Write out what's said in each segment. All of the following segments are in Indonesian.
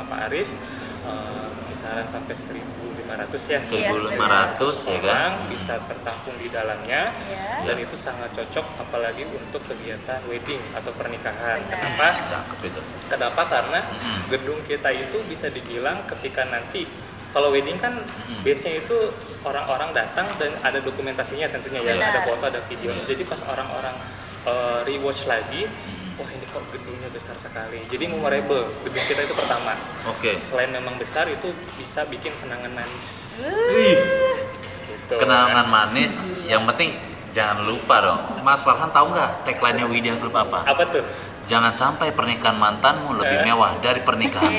sama Pak Arif, kisaran sampai 1.500 ya. 1.500 ya kan? Bisa tertampung di dalamnya. Iya. Dan itu sangat cocok apalagi untuk kegiatan wedding atau pernikahan. Kenapa? Cakep itu. Kenapa? Karena gedung kita itu bisa dibilang ketika nanti kalau wedding kan biasanya itu orang-orang datang dan ada dokumentasinya tentunya ya, ada foto, ada video. Jadi pas orang-orang rewatch lagi, wah ini kok gedungnya besar sekali. Jadi memorable gedung kita itu pertama. Oke. Selain memang besar, itu bisa bikin kenangan manis. Gitu. Kenangan manis, yang penting jangan lupa dong. Mas Farhan tahu nggak tagline-nya Widya Group apa? Apa tuh? Jangan sampai pernikahan mantanmu lebih mewah dari pernikahan.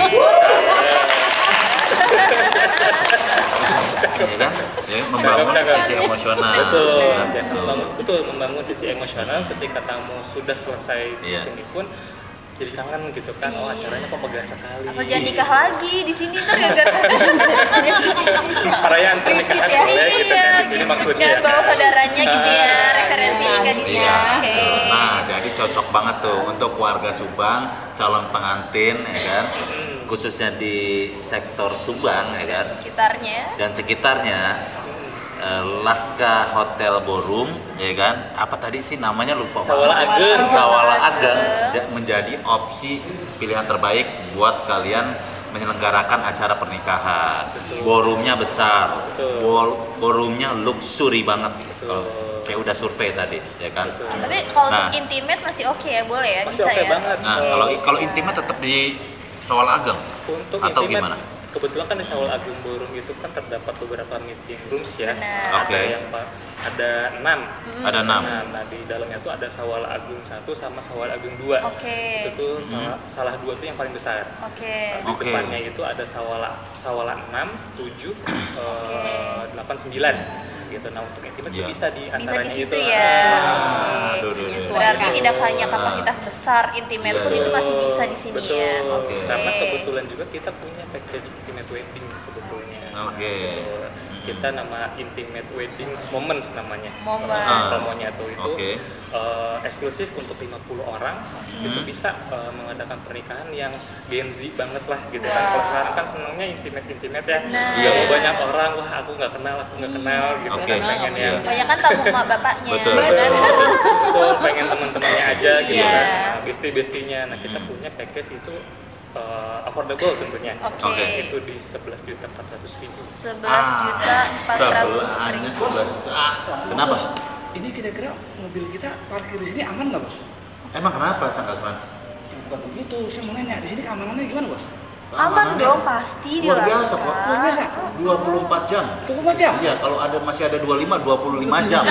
Ya kan? Ya, membangun sisi emosional. Betul, membangun sisi emosional ketika tamu sudah selesai di sini pun jadi kangen gitu kan. Oh, acaranya kok megah sekali. Asal jangan nikah lagi di sini tuh gara-gara perayaan pernikahan boleh gitu kan di sini maksudnya. Jangan bawa saudaranya gitu ya, referensi nikah di sini. Oke. Nah, jadi cocok banget tuh untuk warga Subang, calon pengantin ya kan. Khususnya di sektor Subang ya kan. Sekitarnya. Dan sekitarnya. Laska Hotel Ballroom ya kan, apa tadi sih namanya lupa. Sawala Ageng menjadi opsi pilihan terbaik buat kalian menyelenggarakan acara pernikahan. Ballroomnya besar, ballroomnya luxury banget. Kalau saya udah survei tadi ya kan. Tapi kalau untuk intimate masih oke ya, boleh ya, masih bisa oke ya. banget. Nah kalau intimate tetap di Sawala Ageng untuk atau intimate, gimana? kebetulan kan di Sawala Ageng Ballroom itu kan terdapat beberapa meeting rooms ya. Oke. Ada 6. Ada 6. Nah, di dalamnya tuh ada Sawala Ageng 1 sama Sawala Ageng 2. Oke. Itu tuh salah 2 tuh yang paling besar. Oke. Di depannya itu ada Sawala 6, 7, 8, 9 gitu. Nah, untuk intimate tuh bisa di antaranya bisa di situ itu. ya. Berarti Gitu. tidak hanya kapasitas besar, intimate pun itu masih bisa di sini ya. Betul. Karena kebetulan juga kita punya package intimate wedding sebetulnya. Kita nama Intimate Weddings Moments namanya. Promonya tuh itu eksklusif untuk 50 orang. Itu bisa mengadakan pernikahan yang Gen Z banget lah gitu kan. Kalau sekarang kan senangnya intimate ya. Mau banyak orang, wah aku nggak kenal gitu. Pengen ya. Banyak kan tamu mak bapaknya. Betul. Pengen teman-temannya aja gitu kan. Bestie-bestinya. Nah, kita punya package itu affordable tentunya. Itu di 11.400.000. 11.400.000. Kenapa? Ini kira-kira mobil kita parkir di sini aman nggak, Bos? Emang kenapa, Cang Kasman? Bukan begitu, saya mau nanya, di sini keamanannya gimana, Bos? Aman dong, pasti luar biasa kok. Luar biasa. 24 jam. 24 jam? Iya, kalau masih ada 25 jam.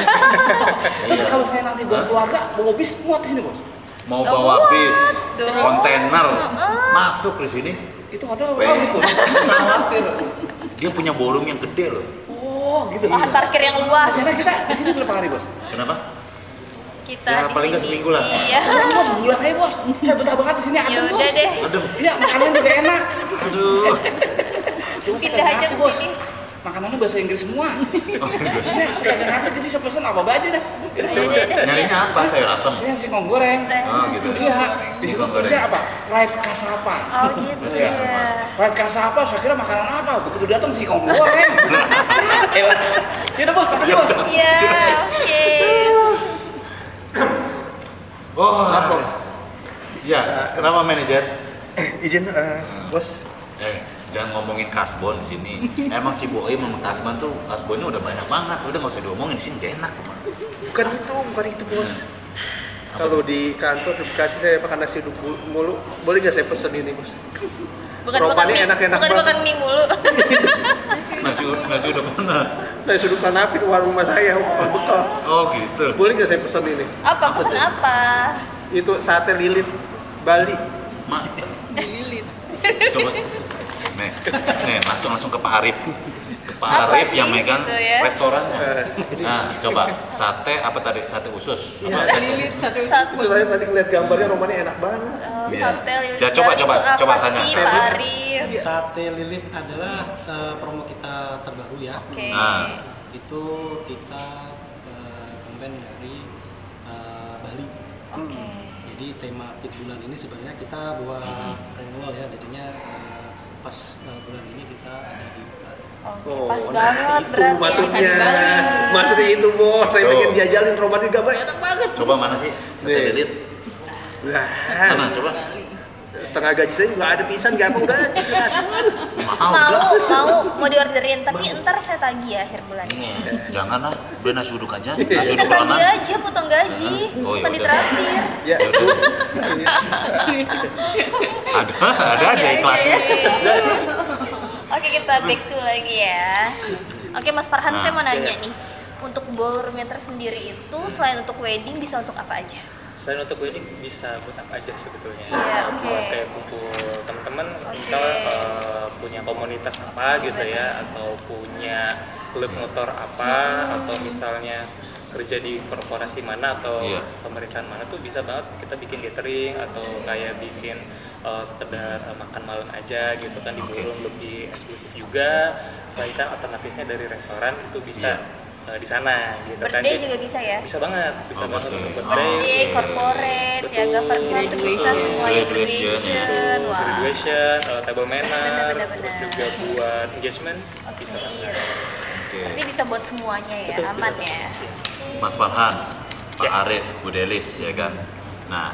Terus kalau saya nanti bawa keluarga, bawa bis, muat di sini, Bos? Mau bawa bis, kontainer, masuk di sini. Itu hotel Khawatir. Dia punya ballroom yang gede loh. Oh, gitu. Lahan parkir yang luas. Karena kita di sini berapa hari, Bos? Kenapa? Kita Ya, di paling nggak sini. seminggu lah. Iya. Bos, sebulan aja, Bos. Saya betah banget di sini, Ya adem, Bos. udah deh. Adem. Iya, makanan juga enak. Aduh. Cuma saya Pindah aja ngerti, ke Bos. sini. Makanannya bahasa Inggris semua. Iya, saya nggak ngerti, jadi saya pesen apa aja dah. Nyarinya apa? Sayur asem. Saya singkong goreng. Oh, gitu. Iya, di situ Singkong goreng. tulisnya apa? Fried kasapa. Oh gitu ya. Fried kasapa, saya kira makanan apa? Begitu datang singkong goreng. Ya udah, Bos, makasih, Bos. Iya, oke. Oh, ya, kenapa manajer? Izin bos. Jangan ngomongin kasbon di sini. Emang si Boim sama kasbon tuh kasbonnya udah banyak banget. Udah nggak usah diomongin di sini, gak enak. Bukan itu bos. Kalau di kantor dikasih saya makan nasi uduk mulu, boleh nggak saya pesen ini bos? Bukan Ropannya enak-enak bukan banget. makan mie mulu. Nasi udah mana? Nasi uduk Kanapi di warung rumah saya, bekal. Oh gitu. Boleh nggak saya pesen ini? Apa pesan apa? Itu sate lilit Bali. Masa? Coba. Nih, langsung ke Pak Arif. Pak Apa Arif sih yang megang gitu ya? restorannya. Nah, coba sate apa tadi? Sate usus. Apa? Itu tadi ngeliat gambarnya romannya enak banget. Sate lilit. Ya, coba Apa tanya. sih, Pak Arif? Sate lilit adalah promo kita terbaru ya. Oke. Nah. Itu kita campaign dari Bali. Oke. Jadi tema Pit bulan ini sebenarnya kita buat renewal ya, jadinya pas bulan ini kita ada di Bali. Oke, pas banget itu berarti. maksudnya itu bos, saya pengen jajalin romadhon gambar enak banget. Coba mana sih? Sate lilit. Nah, Mana coba? setengah gaji saya juga ada pisan, gak apa udah jelas pun. Mau diorderin, tapi ntar saya tagih ya akhir bulan. Jangan lah, udah nasi uduk aja. Nasi Kita uduk tagih Ronan. aja, potong gaji, Oh, bukan iya, ditraktir. Ya, Ada aja iklannya. Oke, kita back to lagi ya. Oke, Mas Farhan, saya mau nanya nih. Untuk ballroom yang tersendiri itu selain untuk wedding bisa untuk apa aja? Selain untuk wedding bisa buat apa aja sebetulnya. Iya, oke. Buat kayak kumpul teman-teman, misal punya komunitas apa gitu ya, atau punya klub motor apa, atau misalnya kerja di korporasi mana atau pemerintahan mana tuh bisa banget kita bikin catering atau kayak bikin sekedar makan malam aja gitu kan di ballroom lebih eksklusif juga. Selain kan alternatifnya dari restoran itu bisa di sana gitu kan. Birthday juga bisa ya? Bisa banget untuk birthday. Birthday, corporate, ya government itu bisa semuanya. Graduation, wah. Graduation, table manner, Bener-bener. terus juga buat engagement bisa banget. Berarti bisa buat semuanya ya, Betul, aman bisa. ya. Mas Farhan, Pak Arif, Bu Delis ya kan. Nah,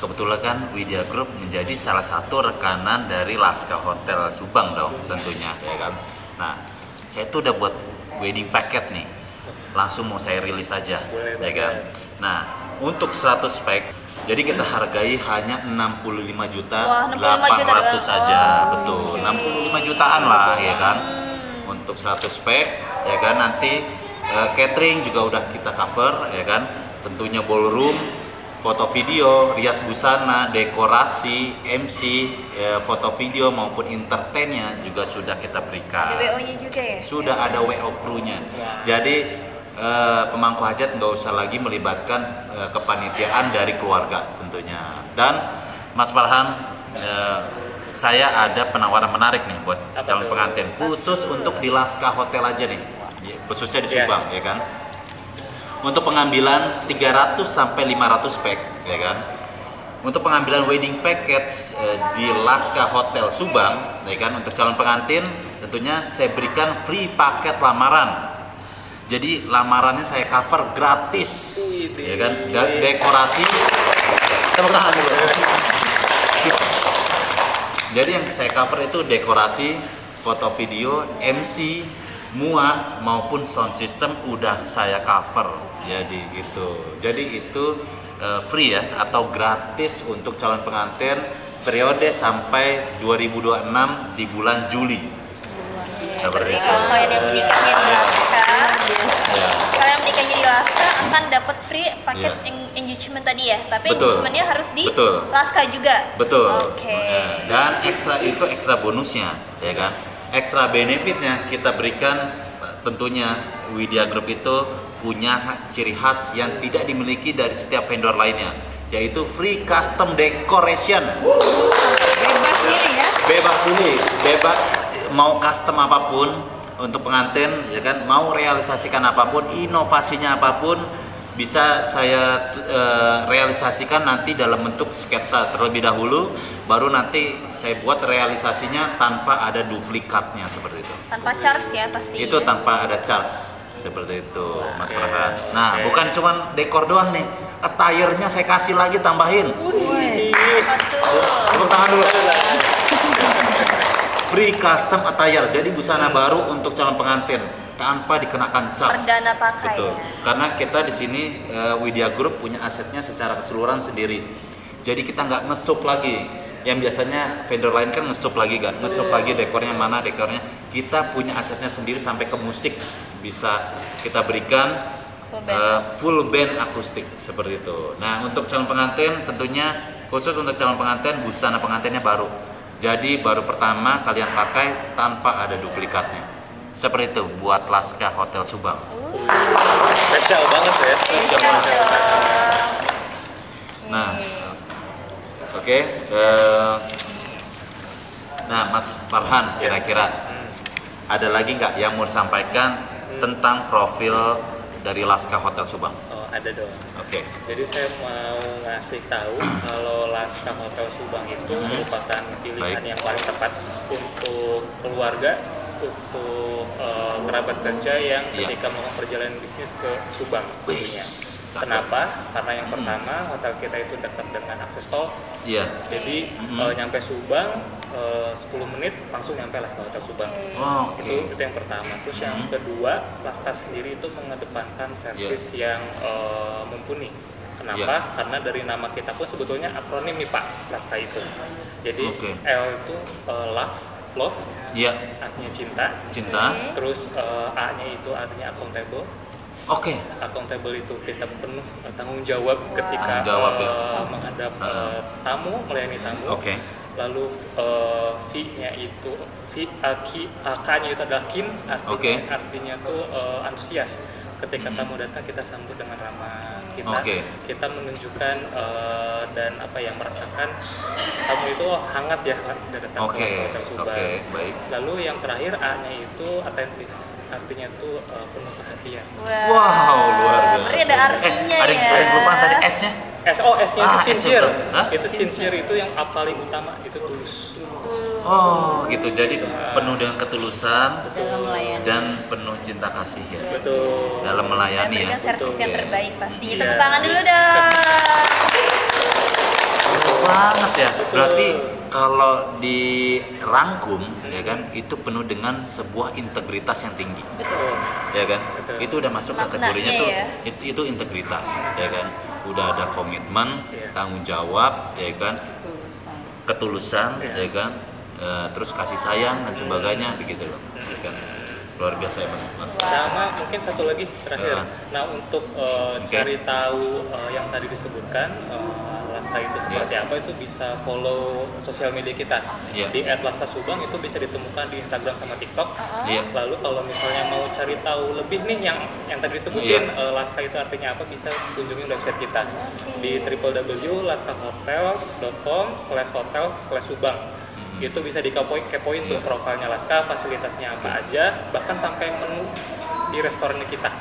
kebetulan kan Widya Group menjadi salah satu rekanan dari Laska Hotel Subang dong tentunya ya kan. Nah, saya tuh udah buat wedding packet nih. Langsung mau saya rilis aja ya kan. Nah, untuk 100 spek jadi kita hargai hanya 65 juta Wah, 65 juta 800 saja. Betul, 65 jutaan lah ya kan. Untuk 100 spek ya kan, nanti catering juga udah kita cover ya kan. Tentunya ballroom, foto video, rias busana, dekorasi, MC, foto video maupun entertainnya juga sudah kita berikan. Ada WO-nya juga ya? Sudah ada WO crew-nya. Jadi pemangku hajat nggak usah lagi melibatkan kepanitiaan dari keluarga tentunya. Dan Mas Farhan, saya ada penawaran menarik nih buat calon pengantin khusus untuk di Laska Hotel aja nih, khususnya di Subang ya kan. Untuk pengambilan 300 sampai 500 pack ya kan. Untuk pengambilan wedding package di Laska Hotel Subang ya kan, untuk calon pengantin tentunya saya berikan free paket lamaran. Jadi lamarannya saya cover gratis ya kan, dan dekorasi tepuk tangan dulu. Jadi yang saya cover itu dekorasi, foto video, MC, MUA maupun sound system udah saya cover. Jadi gitu. Jadi itu free ya atau gratis untuk calon pengantin periode sampai 2026 di bulan Juli. Seperti itu. Kalau kalian yang menikahnya di Laska, kalian menikahnya di Laska akan dapat free paket engagement tadi ya. Tapi engagementnya harus di Laska juga. Betul. Oke. Dan ekstra itu ekstra bonusnya, ya kan? Ekstra benefitnya kita berikan tentunya Widya Group itu punya ciri khas yang tidak dimiliki dari setiap vendor lainnya, yaitu free custom decoration. Bebas pilih ya? Bebas pilih, bebas mau custom apapun untuk pengantin ya kan, mau realisasikan apapun, inovasinya apapun bisa saya realisasikan nanti dalam bentuk sketsa terlebih dahulu, baru nanti saya buat realisasinya tanpa ada duplikatnya seperti itu. Tanpa charge ya pasti. Itu tanpa ada charge seperti itu, Mas Farhan. Nah, bukan cuman dekor doang nih, attire-nya saya kasih lagi tambahin. Tepuk tangan dulu. Free custom attire, jadi busana baru untuk calon pengantin tanpa dikenakan charge. Perdana pakai. Betul. Ya? Karena kita di sini Widya Group punya asetnya secara keseluruhan sendiri. Jadi kita nggak ngesup lagi. Yang biasanya vendor lain kan ngesup lagi kan, ngesup lagi dekornya mana dekornya. Kita punya asetnya sendiri sampai ke musik bisa kita berikan full band akustik seperti itu. Nah, untuk calon pengantin tentunya khusus untuk calon pengantin busana pengantinnya baru. Jadi baru pertama kalian pakai tanpa ada duplikatnya. Seperti itu buat Laska Hotel Subang. Spesial banget ya. Nah, oke. Nah, Mas Farhan, kira-kira ada lagi nggak yang mau disampaikan tentang profil dari Laska Hotel Subang? Ada dong. Oke. Jadi saya mau ngasih tahu kalau Laska Hotel Subang itu merupakan pilihan yang paling tepat untuk keluarga, untuk kerabat kerja yang ketika mau perjalanan bisnis ke Subang tentunya. Kenapa? Karena yang pertama hotel kita itu dekat dengan akses tol. Iya. Jadi nyampe Subang 10 menit langsung nyampe Laska Hotel Subang. Itu yang pertama. Terus yang kedua, Laska sendiri itu mengedepankan servis yang mumpuni. Kenapa? Karena dari nama kita pun sebetulnya akronim nih Pak, Laska itu. Jadi L itu love. Iya. Artinya cinta. Terus A-nya itu artinya accountable. Accountable itu kita penuh tanggung jawab ketika menghadap tamu, melayani tamu. Lalu V-nya itu AK-nya itu adalah kin, artinya tuh antusias. Ketika tamu datang kita sambut dengan ramah. Kita menunjukkan dan merasakan tamu itu hangat ya datang ke Hotel Subang. Lalu yang terakhir A-nya itu atentif. Artinya tuh penuh perhatian. Wow, luar biasa. Berarti ada artinya ada yang lupa tadi S-nya? S-nya itu sincere. Itu sincere itu yang paling utama, itu tulus. Gitu. Jadi penuh dengan ketulusan dan penuh cinta kasih ya. Betul. Dalam melayani ya. Memberikan servis yang terbaik pastinya. Tepuk tangan dulu dong. Banget ya. Berarti kalau dirangkum ya kan, itu penuh dengan sebuah integritas yang tinggi. Betul. Ya kan? Itu udah masuk kategorinya tuh itu integritas, ya kan? Udah ada komitmen, tanggung jawab, ya kan? Ketulusan, ya kan? Terus kasih sayang dan sebagainya begitu loh. Ya kan? Luar biasa ya Mas. Sama mungkin satu lagi terakhir. Nah, untuk cari tahu yang tadi disebutkan Laska itu seperti apa, itu bisa follow sosial media kita di @laskasubang, itu bisa ditemukan di Instagram sama TikTok. Lalu kalau misalnya mau cari tahu lebih nih yang tadi disebutin Laska itu artinya apa, bisa kunjungi website kita di www.laskahotels.com/hotels/subang. Itu bisa dikepoin tuh profilnya Laska, fasilitasnya apa aja, bahkan sampai menu di restorannya kita.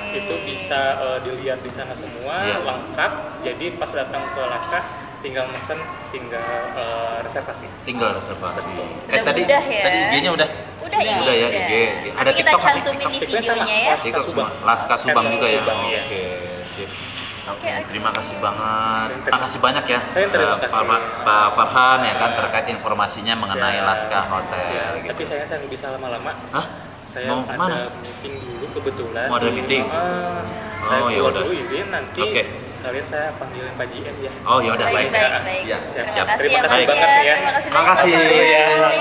Itu bisa dilihat di sana semua lengkap. Jadi pas datang ke Laska tinggal mesen, tinggal reservasi. Tadi IG-nya udah ya, IG. Ada kita TikTok cantumin di videonya ya. TikTok semua. Laska Subang juga ya. Oke, sip. Terima kasih banget. Terima kasih banyak ya. Saya terima kasih. Pak Farhan ya kan, terkait informasinya mengenai Laska Hotel. Tapi saya nggak bisa lama-lama. Saya mau kemana? Ada meeting dulu kebetulan. Mau ada meeting? Saya keluar dulu izin, nanti sekalian saya panggilin Pak GM ya. Ya udah, baik. Ya, siap. Terima kasih banget ya. Terima kasih ya.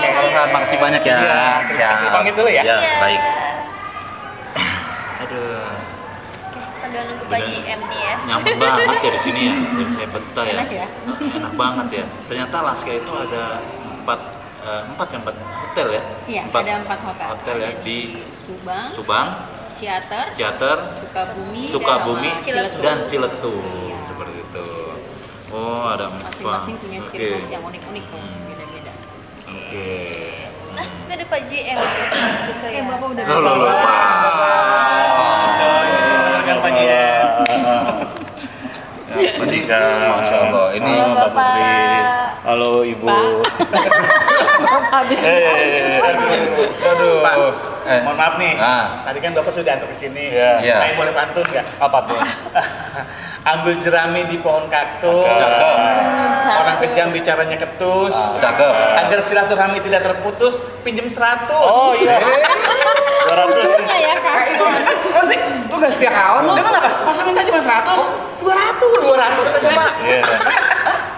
Terima kasih banyak ya. Siap. Pamit dulu ya. Baik. Aduh. Sambil nunggu Pak GM nih ya. Nyaman banget ya di sini ya. Dari saya betah ya. Enak ya? Enak banget ya. Ternyata Laska itu ada 4 hotel ya? Iya, ada 4 hotel ya di Subang, Ciater, Sukabumi, dan Ciletu. Seperti itu. Ada 4. Masing-masing punya ciri khas yang unik-unik tuh, beda-beda. Nah, ini ada Pak GM. Bapak udah Silakan Pak GM. Masya Allah, ini Bapak Putri. Halo Ibu. habis. Aduh. Pak, mohon maaf nih. Tadi kan Bapak sudah antar ke sini. Saya boleh pantun nggak? Apa tuh? Ambil jerami di pohon kaktus. Cakep. Orang kejam bicaranya ketus. Cakep. Agar silaturahmi tidak terputus, pinjem 100. 200 ya Kak. Apa sih? Lu gak setia kawan? Dia apa? Masa minta cuma 100? 200 aja Pak.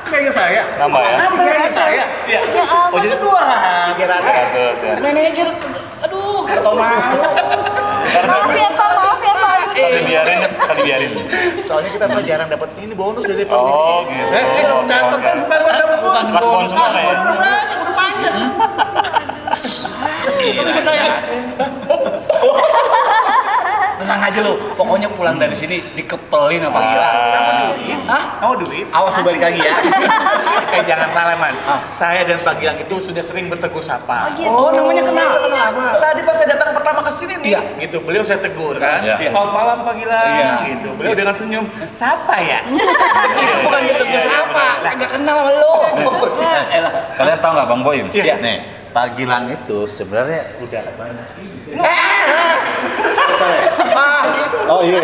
Nggak ingat saya? Nambah ya? Nggak ingat saya? Iya. Oh jadi 200. Manajer, aduh, gak tau malu. Maaf ya Pak. Tadi biarin. Soalnya kita mah jarang dapat ini bonus dari Pak. Gitu. Catat kan bukan buat dapet bonus. Kasbon semua ya. Udah panjat. Tenang aja lu. Pokoknya pulang dari sini dikepelin sama Gilang. Kamu duit? Hah? Kamu duit? Awas lu balik lagi ya. Jangan salah man. Saya dan Pak Gilang itu sudah sering bertegur sapa. Oh, namanya kenal. Tadi pas saya datang pertama ke sini nih, gitu. Beliau saya tegur kan. Selamat malam Pak Gilang. Gitu. Beliau dengan senyum, "Siapa ya?" Itu bukan ditegur sapa. Enggak kenal sama lu. Kalian tahu nggak Bang Boyim? Nih, Pak Gilang itu sebenarnya udah banyak. Oh iya.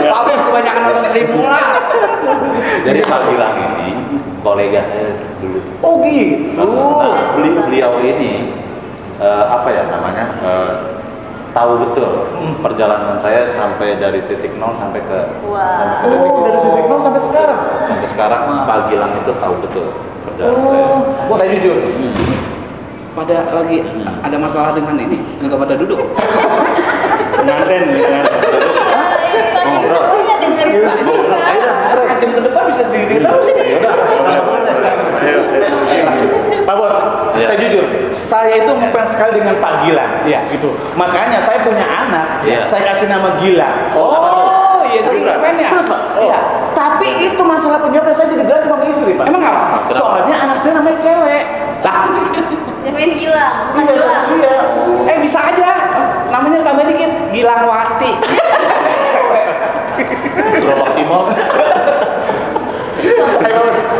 Pak Bos kebanyakan nonton Tribula. Jadi Pak Gilang ini kolega saya dulu. Oh gitu. Nah, beliau ini apa ya namanya? Tahu betul perjalanan saya sampai dari titik nol sampai ke Dari titik nol sampai sekarang. Sampai sekarang Pak Gilang itu tahu betul perjalanan saya. Bos, saya jujur. Pada lagi ada masalah dengan ini, nggak pada duduk. Pengantin. Jam ke depan bisa ditaruh sini. Pak Bos, saya jujur, saya itu ngefans sekali dengan Pak Gilang. Gitu. Makanya saya punya anak, saya kasih nama Gilang. Oh, iya, saya ngefans ya. Terus Pak, tapi itu masalah penyebab saya jadi berantem sama istri Pak. Emang apa? Soalnya anak saya namanya cewek. Lah, Namanya Gilang, bukan Gilang. Iya. Bisa aja. Namanya tambah dikit, Gilangwati. Gerobak Cimol.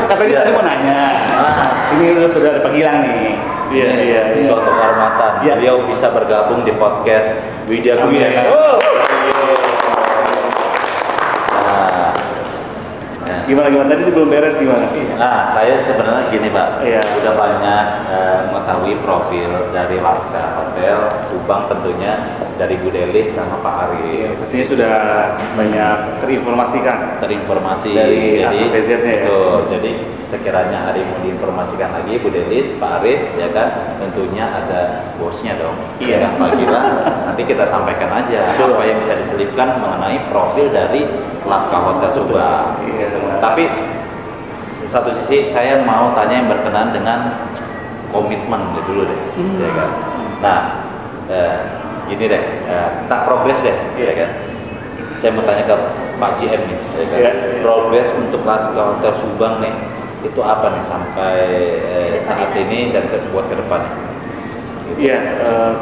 Katanya tadi mau nanya. Ini sudah ada Pak Gilang nih. Iya. Suatu kehormatan. Beliau bisa bergabung di podcast Widya Group Channel. Gimana tadi itu belum beres gimana? Nah, saya sebenarnya gini Pak, udah banyak mengetahui profil dari Laska Hotel Subang, tentunya dari Bu Delis sama Pak Arif. Pastinya sudah banyak terinformasikan. Dari ASPZ-nya ya. Betul. Jadi sekiranya ada yang mau diinformasikan lagi Bu Delis, Pak Arif, ya kan, tentunya ada bosnya dong. Iya. Pak Gilang, nanti kita sampaikan aja apa yang bisa diselipkan mengenai profil dari Laska Hotel Subang. Tapi satu sisi saya mau tanya yang berkenaan dengan komitmen dulu deh, ya kan. Nah, gini deh, tak progres deh, ya kan. Saya mau tanya ke Pak GM nih, ya kan. Progres untuk Laska Hotel Subang nih, itu apa nih sampai saat ini dan buat ke depannya? Iya,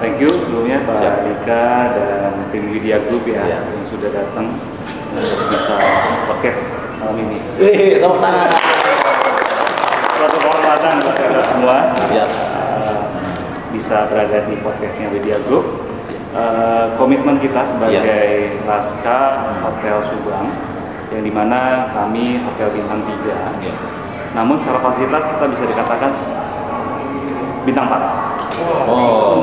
thank you sebelumnya Pak Dika dan tim Widya Group yang sudah datang bisa podcast malam ini. Tepuk tangan. Suatu kehormatan buat kita semua bisa berada di podcastnya Widya Group. Komitmen kita sebagai Laska Hotel Subang, yang dimana kami Hotel Bintang 3, namun secara fasilitas kita bisa dikatakan Bintang 4.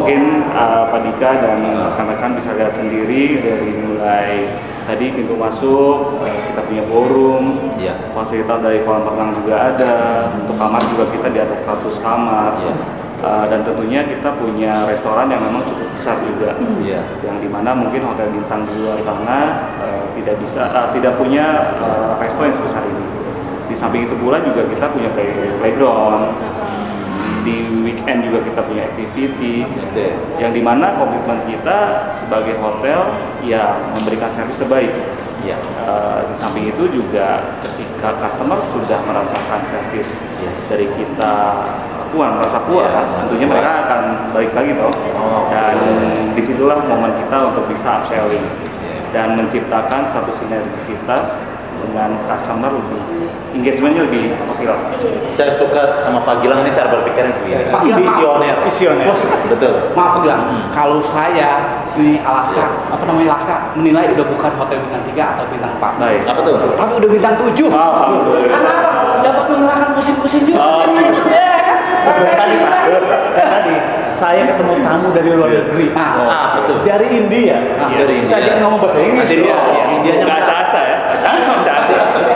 Mungkin Pak Dika dan rekan-rekan bisa lihat sendiri dari mulai tadi pintu masuk, kita punya ballroom, fasilitas dari kolam renang juga ada, untuk kamar juga kita di atas 100 kamar, dan tentunya kita punya restoran yang memang cukup besar juga, yang dimana mungkin Hotel Bintang 2 sana tidak punya resto yang sebesar ini. Di samping itu pula juga kita punya playground. Di weekend juga kita punya activity, yang dimana komitmen kita sebagai hotel ya memberikan servis terbaik. Di samping itu juga ketika customer sudah merasakan servis dari kita merasa puas, tentunya mereka akan balik lagi toh. Dan disitulah momen kita untuk bisa upselling dan menciptakan satu sinergisitas dengan customer, lebih engagementnya lebih oke lah. Saya suka sama Pak Gilang ini cara berpikirnya begini. Visioner. Betul. Maaf Pak Gilang, kalau saya di Alaska, Laska menilai udah bukan Hotel Bintang 3 atau Bintang 4. Baik. Apa tuh? Tapi udah Bintang 7. Karena apa? Dapat menghilangkan pusing-pusing juga. Tadi saya ketemu tamu dari luar negeri. Betul. Dari India. Saya jadi ngomong bahasa Inggris. Indianya bahasa Aceh ya.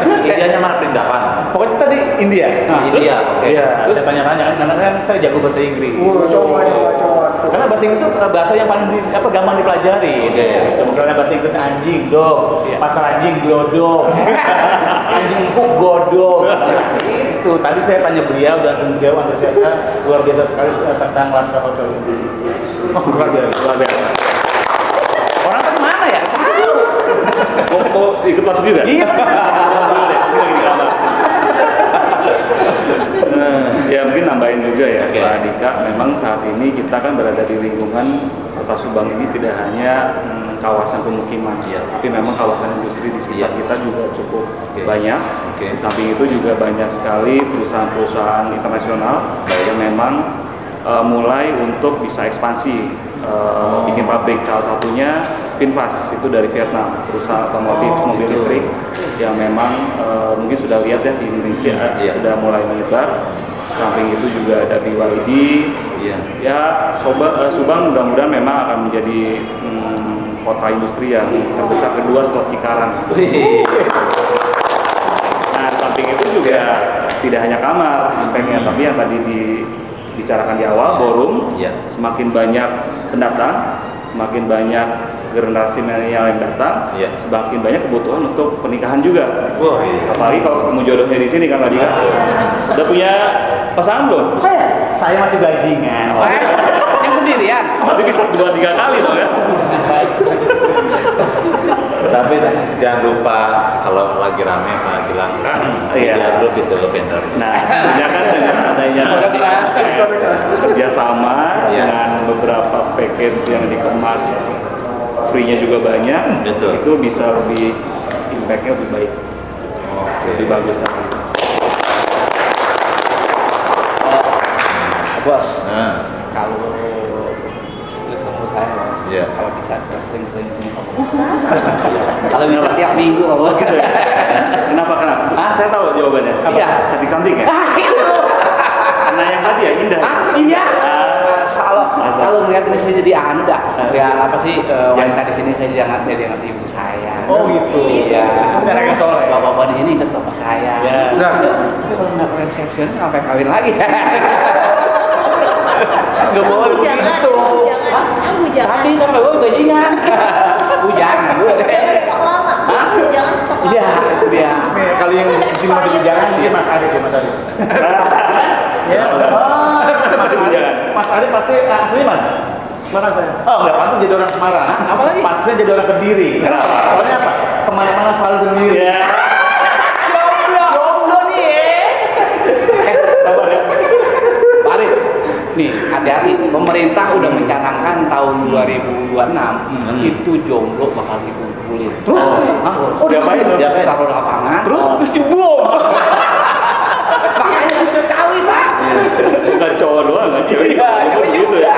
Indianya mana Perindapan? Pokoknya tadi India. India. Iya. Terus saya tanya-tanya karena kan saya jago bahasa Inggris. Coba. Karena bahasa Inggris itu bahasa yang paling gampang dipelajari. Misalnya bahasa Inggris anjing, dog, pasar anjing, glodok, anjing empuk, godok. Itu tadi saya tanya beliau dan beliau antusiasnya luar biasa sekali tentang Laska Hotel ini. Luar biasa. Orang tadi mana ya? ikut masuk juga? Iya. Ya mungkin nambahin juga ya Pak Dika, memang saat ini kita kan berada di lingkungan Kota Subang ini tidak hanya kawasan pemukiman, tapi memang kawasan industri di sekitar kita juga cukup banyak. Di samping itu juga banyak sekali perusahaan-perusahaan internasional yang memang mulai untuk bisa ekspansi bikin pabrik. Salah satunya Finfast, itu dari Vietnam, perusahaan otomotif mobil listrik yang memang mungkin sudah lihat ya di Indonesia sudah mulai menyebar. Samping itu juga ada BYD. Ya, Subang mudah-mudahan memang akan menjadi kota industri yang terbesar kedua setelah Cikarang. Nah, samping itu juga tidak hanya kamar impactnya, tapi yang tadi dibicarakan di awal, ballroom, semakin banyak pendatang, semakin banyak generasi milenial yang datang, semakin banyak kebutuhan untuk pernikahan juga. Apalagi kalau ketemu jodohnya di sini kan tadi kan. Udah punya pasangan belum? Saya masih bajingan. Yang sendirian. Tapi bisa 2-3 kali dong ya. Tapi jangan lupa kalau lagi rame Pak bilang media group itu vendor. Nah, ya kan dengan adanya kerjasama dengan beberapa package yang dikemas, free-nya juga banyak, itu bisa lebih impact-nya lebih baik, lebih bagus lagi. Bos, kalau sama saya bos, kalau bisa sering-sering sini kalau bisa tiap minggu bos. Kenapa? Saya tahu jawabannya. Apa? Cantik cantik ya? Karena yang tadi ya indah. Iya. Kalau melihat ini saya jadi anda. Ya apa sih wanita di sini saya dianggap ibu saya. Oh gitu. Iya. Karena yang soleh. Bapak-bapak di sini kan bapak saya. Nah, tapi kalau nggak resepsionis sampai kawin lagi. Nggak boleh begitu. Tadi sampai gue bajingan. Bujangan gue. Stok lama. Jangan stok lama. Iya, dia. Kali yang di sini masih bujangan mungkin Mas Arif ya Mas Arif. Masih bujangan. Mas Arif pasti aslinya mana? Semarang saya. Oh nggak pantas jadi orang Semarang. Apalagi? Pantasnya jadi orang Kediri. Kenapa? Soalnya apa? Kemana-mana selalu sendiri. Jomblo nih. Sabar ya. Pak Arif, nih hati-hati. Pemerintah udah mencanangkan tahun 2026 itu jomblo bakal dikumpulin. Terus? Oh dia taruh lapangan. Terus dibuang. Makanya udah kawin Pak. Bukan cowok doang, nggak cewek. Gitu ya.